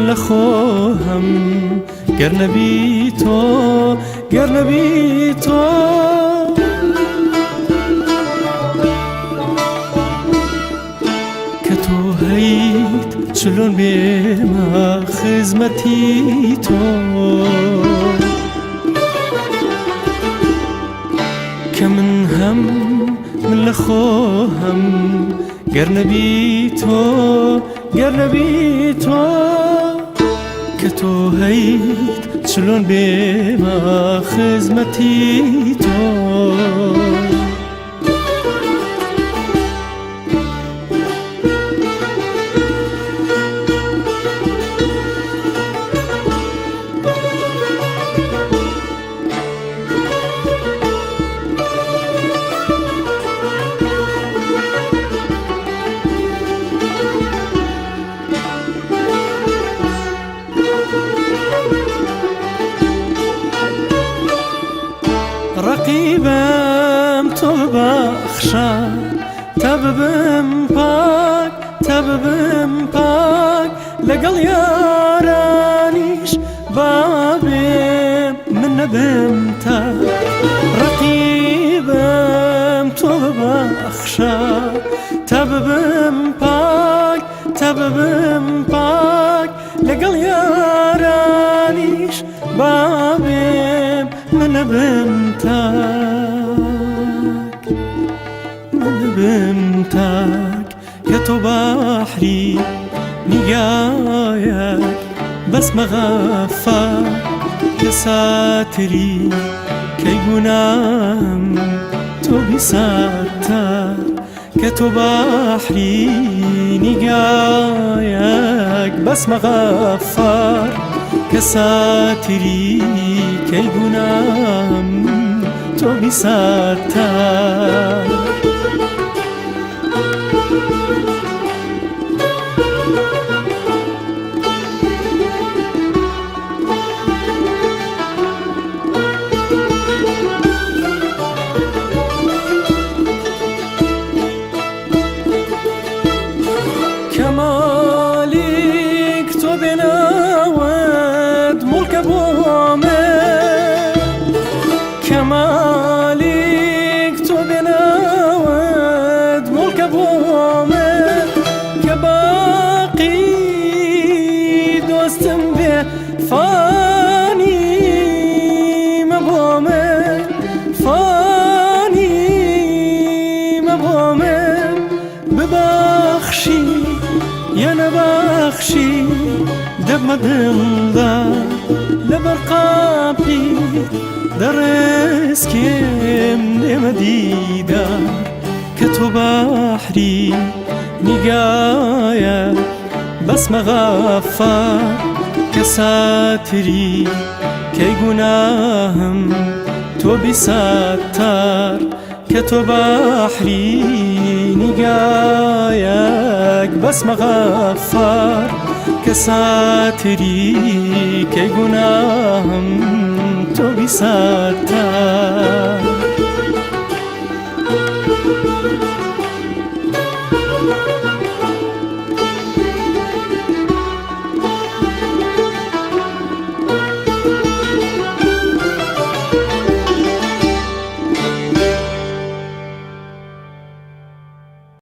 لخوهم گر نبی تو که تو هیت چلون بیما خدمتی تو که من لخوهم گر نبی تو که تو هیت چلون بیما خدمتی تو رقیبم تو بخشا تببم پاک لگل یارانیش بابم من نبم تا رقیبم تو بخشا تببم پاک لگل یارانیش بابم من نبم تاك يا تو بحري نجايك بس مغفى يا ساتري كي قنام تو بساتر يا تو بحري نجايك بس مغفى يا ساتري كي قنام تو بساتر كمالك تو بناود ملك بومه كمالك تو بناود ملك بومه كباقي دوستم به فاني مبومه ببخشي يا نبخشي دب مدلدا لبرقابي درس كم نمديدا كتو بحري نجايا بس مغفى كساتري كي قناهم تو بساتر كتو بحري نجايك بس مغفر كساتري كي قناهم تو بساتر